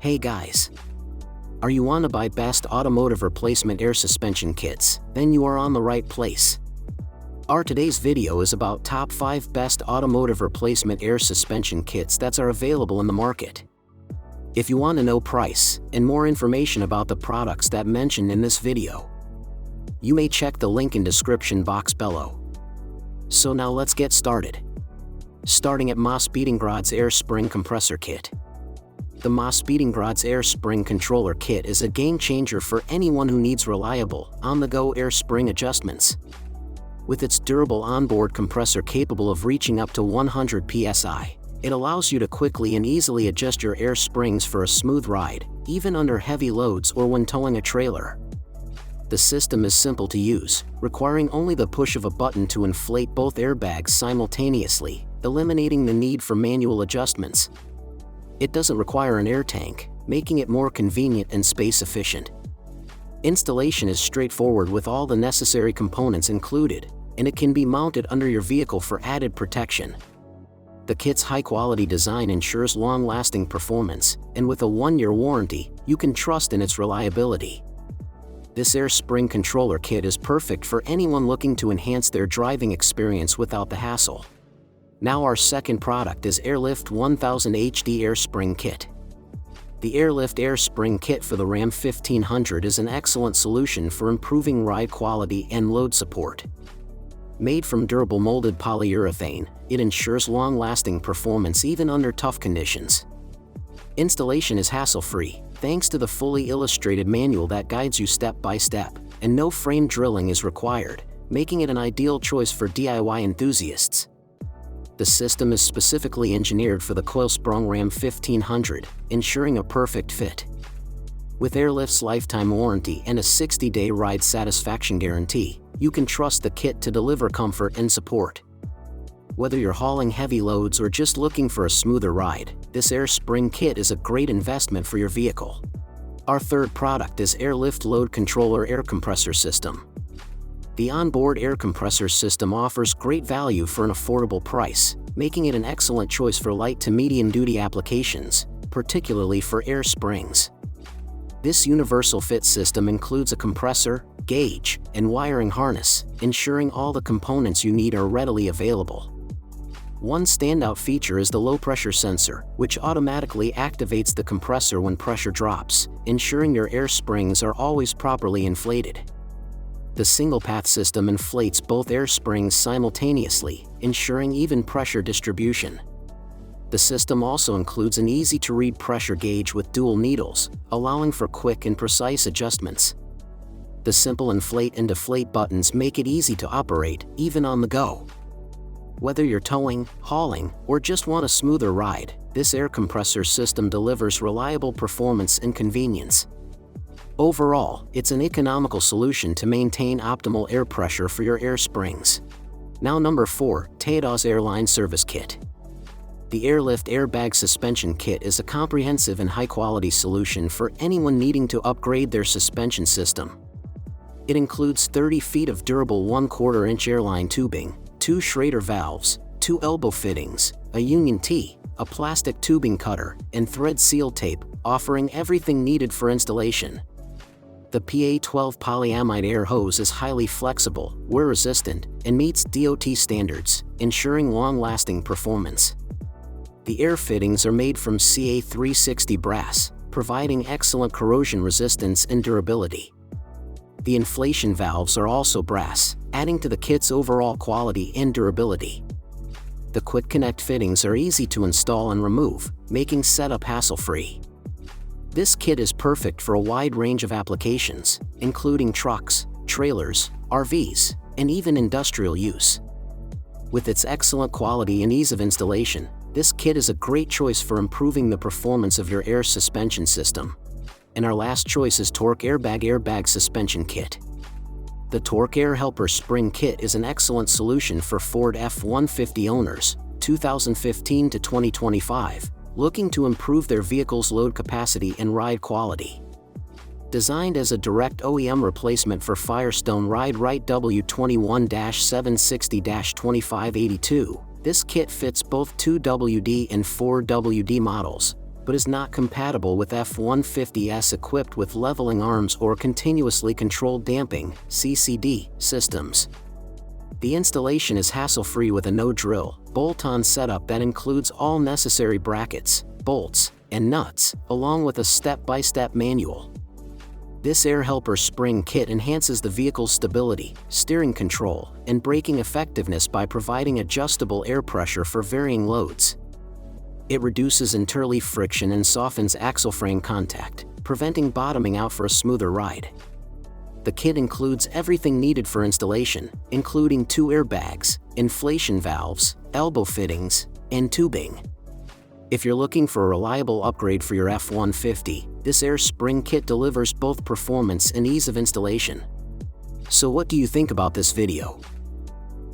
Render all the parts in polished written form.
Hey guys! Are you want to buy best automotive replacement air suspension kits? Then you are on the right place. Our today's video is about top 5 best automotive replacement air suspension kits that are available in the market. If you want to know price and more information about the products that mentioned in this video, you may check the link in description box below. So now let's get started. Starting at maXpeedingrods Air Spring Compressor Kit. The maXpeedingrods Air Spring Controller Kit is a game changer for anyone who needs reliable, on-the-go air spring adjustments. With its durable onboard compressor capable of reaching up to 100 psi, it allows you to quickly and easily adjust your air springs for a smooth ride, even under heavy loads or when towing a trailer. The system is simple to use, requiring only the push of a button to inflate both airbags simultaneously, eliminating the need for manual adjustments. It doesn't require an air tank, making it more convenient and space efficient. Installation is straightforward with all the necessary components included, and it can be mounted under your vehicle for added protection. The kit's high-quality design ensures long-lasting performance, and with a 1-year warranty, you can trust in its reliability. This air spring controller kit is perfect for anyone looking to enhance their driving experience without the hassle. Now our second product is Airlift 1000 HD Air Spring Kit. The Airlift Air Spring Kit for the Ram 1500 is an excellent solution for improving ride quality and load support. Made from durable molded polyurethane, it ensures long-lasting performance even under tough conditions. Installation is hassle-free, thanks to the fully illustrated manual that guides you step by step, and no frame drilling is required, making it an ideal choice for DIY enthusiasts. The system is specifically engineered for the coil-sprung Ram 1500, ensuring a perfect fit. With Airlift's lifetime warranty and a 60-day ride satisfaction guarantee, you can trust the kit to deliver comfort and support. Whether you're hauling heavy loads or just looking for a smoother ride, this air spring kit is a great investment for your vehicle. Our third product is Airlift Load Controller Air Compressor System. The onboard air compressor system offers great value for an affordable price, making it an excellent choice for light to medium-duty applications, particularly for air springs. This universal fit system includes a compressor, gauge, and wiring harness, ensuring all the components you need are readily available. One standout feature is the low-pressure sensor, which automatically activates the compressor when pressure drops, ensuring your air springs are always properly inflated. The single-path system inflates both air springs simultaneously, ensuring even pressure distribution. The system also includes an easy-to-read pressure gauge with dual needles, allowing for quick and precise adjustments. The simple inflate and deflate buttons make it easy to operate, even on the go. Whether you're towing, hauling, or just want a smoother ride, this air compressor system delivers reliable performance and convenience. Overall, it's an economical solution to maintain optimal air pressure for your air springs. Now number 4, Taiidaues Airline Service Kit. The Airlift Airbag Suspension Kit is a comprehensive and high-quality solution for anyone needing to upgrade their suspension system. It includes 30 feet of durable 1/4-inch airline tubing, 2 Schrader valves, 2 elbow fittings, a Union T, a plastic tubing cutter, and thread seal tape, offering everything needed for installation. The PA12 polyamide air hose is highly flexible, wear-resistant, and meets DOT standards, ensuring long-lasting performance. The air fittings are made from CA360 brass, providing excellent corrosion resistance and durability. The inflation valves are also brass, adding to the kit's overall quality and durability. The quick connect fittings are easy to install and remove, making setup hassle-free. This kit is perfect for a wide range of applications, including trucks, trailers, RVs, and even industrial use. With its excellent quality and ease of installation, this kit is a great choice for improving the performance of your air suspension system. And our last choice is Torque Airbag Suspension Kit. The Torque Air Helper Spring Kit is an excellent solution for Ford F-150 owners, 2015 to 2025, looking to improve their vehicle's load capacity and ride quality. Designed as a direct OEM replacement for Firestone Ride-Right W21-760-2582, this kit fits both 2WD and 4WD models, but is not compatible with F-150s equipped with leveling arms or continuously controlled damping (CCD) systems. The installation is hassle-free with a no-drill, bolt-on setup that includes all necessary brackets, bolts, and nuts, along with a step-by-step manual. This air helper spring kit enhances the vehicle's stability, steering control, and braking effectiveness by providing adjustable air pressure for varying loads. It reduces interleaf friction and softens axle frame contact, preventing bottoming out for a smoother ride. The kit includes everything needed for installation, including 2 airbags, inflation valves, elbow fittings, and tubing. If you're looking for a reliable upgrade for your F-150, this air spring kit delivers both performance and ease of installation. So what do you think about this video?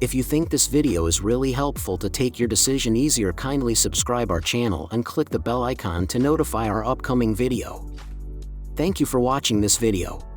If you think this video is really helpful to take your decision easier, kindly subscribe our channel and click the bell icon to notify our upcoming video. Thank you for watching this video.